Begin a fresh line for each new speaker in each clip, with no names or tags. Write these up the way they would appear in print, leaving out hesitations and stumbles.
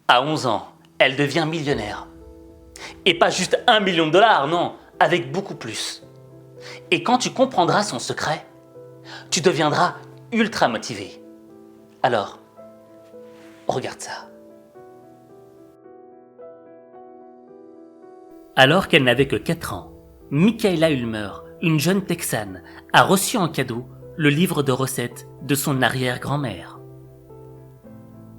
À 11 ans, elle devient millionnaire. Et pas juste 1 million de dollars, non, avec beaucoup plus. Et quand tu comprendras son secret, tu deviendras ultra motivé. Alors, regarde ça. Alors qu'elle n'avait que 4 ans, Michaela Ulmer, une jeune Texane, a reçu en cadeau le livre de recettes de son arrière-grand-mère.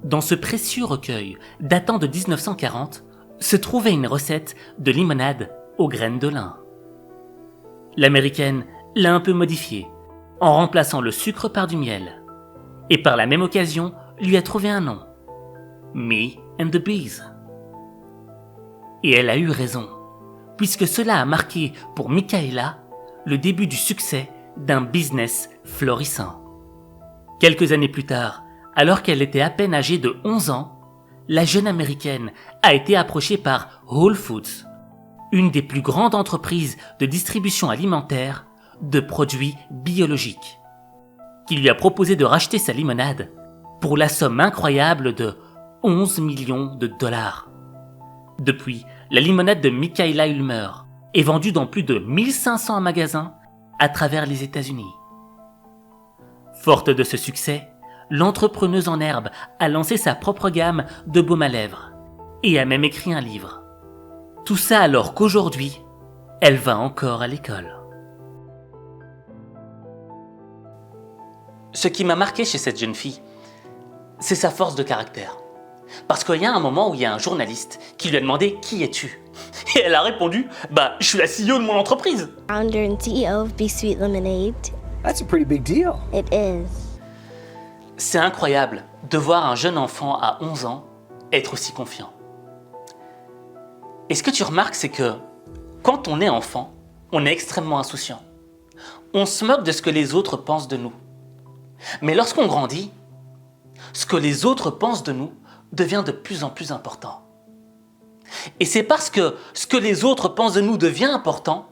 Dans ce précieux recueil, datant de 1940, se trouvait une recette de limonade aux graines de lin. L'américaine l'a un peu modifiée, en remplaçant le sucre par du miel, et par la même occasion lui a trouvé un nom, Me and the Bees. Et elle a eu raison, puisque cela a marqué pour Michaela le début du succès d'un business florissant. Quelques années plus tard, alors qu'elle était à peine âgée de 11 ans, la jeune américaine a été approchée par Whole Foods, une des plus grandes entreprises de distribution alimentaire de produits biologiques, qui lui a proposé de racheter sa limonade pour la somme incroyable de 11 millions de dollars. Depuis, la limonade de Michaela Ulmer est vendue dans plus de 1500 magasins à travers les États-Unis. Forte de ce succès, l'entrepreneuse en herbe a lancé sa propre gamme de baume à lèvres et a même écrit un livre. Tout ça alors qu'aujourd'hui, elle va encore à l'école. Ce qui m'a marqué chez cette jeune fille, c'est sa force de caractère. Parce qu'il y a un moment où il y a un journaliste qui lui a demandé « Qui es-tu » Et elle a répondu « Je suis la CEO de mon entreprise !»
Founder and CEO of Be Sweet Lemonade.
That's a pretty big deal.
It is.
C'est incroyable de voir un jeune enfant à 11 ans être aussi confiant. Et ce que tu remarques, c'est que quand on est enfant, on est extrêmement insouciant. On se moque de ce que les autres pensent de nous. Mais lorsqu'on grandit, ce que les autres pensent de nous devient de plus en plus important. Et c'est parce que ce que les autres pensent de nous devient important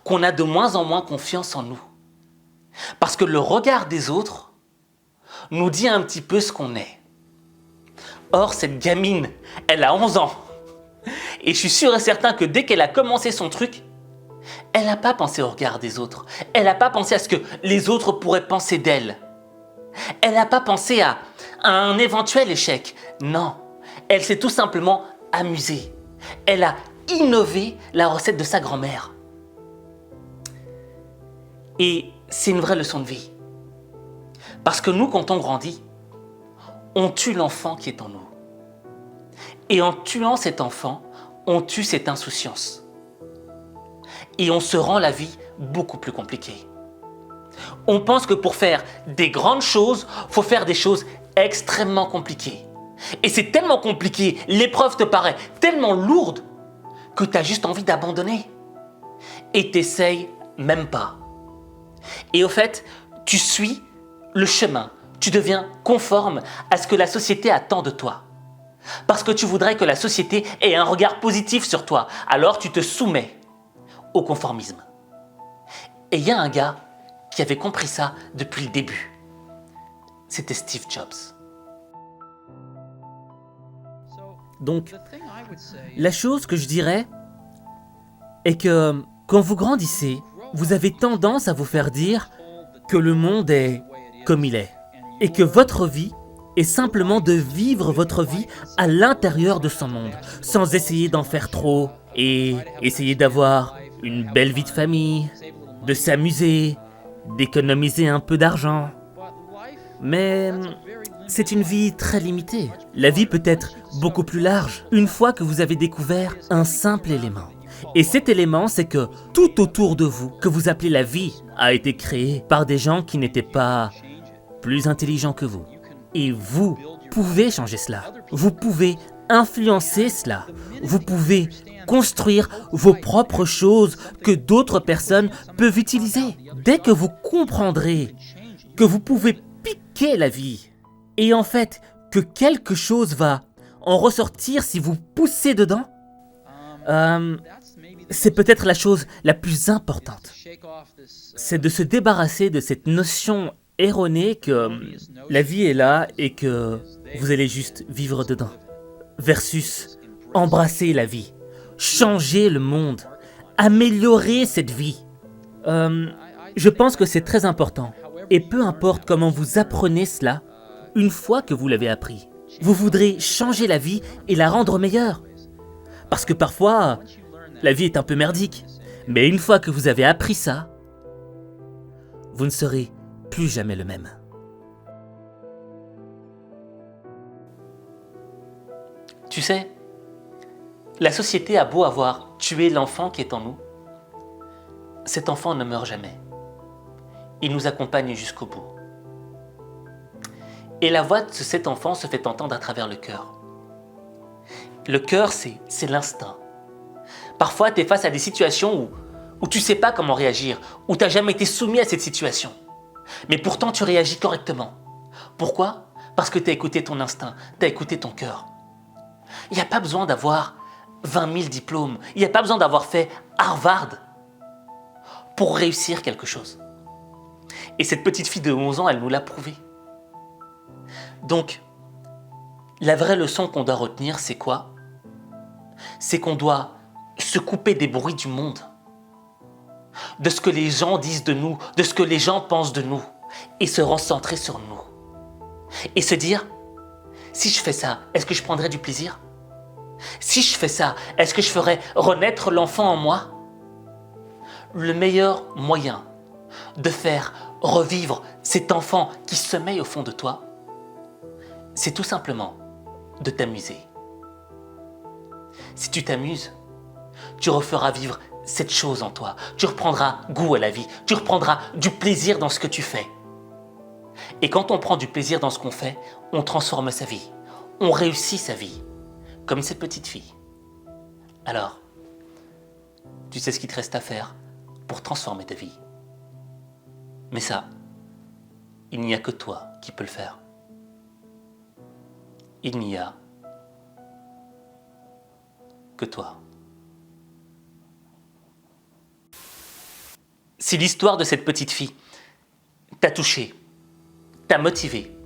qu'on a de moins en moins confiance en nous. Parce que le regard des autres nous dit un petit peu ce qu'on est. Or, cette gamine, elle a 11 ans. Et je suis sûr et certain que dès qu'elle a commencé son truc, elle n'a pas pensé au regard des autres. Elle n'a pas pensé à ce que les autres pourraient penser d'elle. Elle n'a pas pensé à un éventuel échec. Non, elle s'est tout simplement amusée. Elle a innové la recette de sa grand-mère. Et c'est une vraie leçon de vie. Parce que nous, quand on grandit, on tue l'enfant qui est en nous. Et en tuant cet enfant, on tue cette insouciance. Et on se rend la vie beaucoup plus compliquée. On pense que pour faire des grandes choses, il faut faire des choses extrêmement compliquées. Et c'est tellement compliqué, l'épreuve te paraît tellement lourde que tu as juste envie d'abandonner. Et t'essayes même pas. Et au fait, tu suis le chemin. Tu deviens conforme à ce que la société attend de toi. Parce que tu voudrais que la société ait un regard positif sur toi. Alors tu te soumets au conformisme. Et il y a un gars qui avait compris ça depuis le début. C'était Steve Jobs.
Donc, la chose que je dirais est que quand vous grandissez, vous avez tendance à vous faire dire que le monde est comme il est et que votre vie est simplement de vivre votre vie à l'intérieur de son monde, sans essayer d'en faire trop et essayer d'avoir une belle vie de famille, de s'amuser, d'économiser un peu d'argent. Mais c'est une vie très limitée. La vie peut être beaucoup plus large une fois que vous avez découvert un simple élément. Et cet élément, c'est que tout autour de vous, que vous appelez la vie, a été créé par des gens qui n'étaient pas plus intelligents que vous. Et vous pouvez changer cela. Vous pouvez influencer cela. Vous pouvez construire vos propres choses que d'autres personnes peuvent utiliser. Dès que vous comprendrez que vous pouvez piquer la vie, et en fait que quelque chose va en ressortir si vous poussez dedans, c'est peut-être la chose la plus importante. C'est de se débarrasser de cette notion erronée que la vie est là et que vous allez juste vivre dedans. versus embrasser la vie, changer le monde, améliorer cette vie. Je pense que c'est très important. Et peu importe comment vous apprenez cela, une fois que vous l'avez appris, vous voudrez changer la vie et la rendre meilleure. Parce que parfois, la vie est un peu merdique. Mais une fois que vous avez appris ça, vous ne serez plus jamais le même.
Tu sais, la société a beau avoir tué l'enfant qui est en nous, cet enfant ne meurt jamais. Il nous accompagne jusqu'au bout. Et la voix de cet enfant se fait entendre à travers le cœur. Le cœur, c'est l'instinct. Parfois, tu es face à des situations où tu ne sais pas comment réagir, où tu n'as jamais été soumis à cette situation. Mais pourtant, tu réagis correctement. Pourquoi ? Parce que tu as écouté ton instinct, tu as écouté ton cœur. Il n'y a pas besoin d'avoir 20 000 diplômes, il n'y a pas besoin d'avoir fait Harvard pour réussir quelque chose. Et cette petite fille de 11 ans, elle nous l'a prouvé. Donc, la vraie leçon qu'on doit retenir, c'est quoi ? C'est qu'on doit se couper des bruits du monde, de ce que les gens disent de nous, de ce que les gens pensent de nous, et se recentrer sur nous. Et se dire, si je fais ça, est-ce que je prendrai du plaisir ? Si je fais ça, est-ce que je ferai renaître l'enfant en moi ? Le meilleur moyen de faire revivre cet enfant qui sommeille au fond de toi, c'est tout simplement de t'amuser. Si tu t'amuses, tu referas vivre cette chose en toi. Tu reprendras goût à la vie. Tu reprendras du plaisir dans ce que tu fais. Et quand on prend du plaisir dans ce qu'on fait, on transforme sa vie. On réussit sa vie. Comme cette petite fille. Alors, tu sais ce qu'il te reste à faire pour transformer ta vie. Mais ça, il n'y a que toi qui peux le faire. Il n'y a que toi. Si l'histoire de cette petite fille t'a touché, t'a motivé,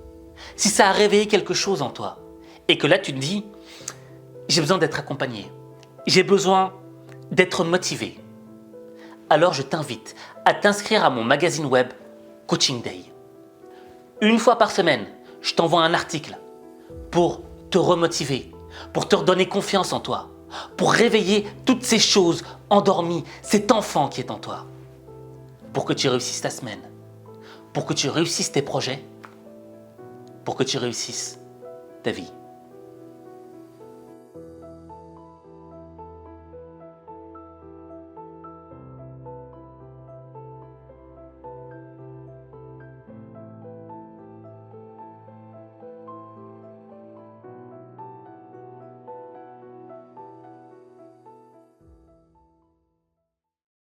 si ça a réveillé quelque chose en toi, et que là tu te dis, j'ai besoin d'être accompagné, j'ai besoin d'être motivé, alors je t'invite à t'inscrire à mon magazine web Coaching Day. Une fois par semaine, je t'envoie un article pour te remotiver, pour te redonner confiance en toi, pour réveiller toutes ces choses endormies, cet enfant qui est en toi, pour que tu réussisses ta semaine, pour que tu réussisses tes projets, pour que tu réussisses ta vie.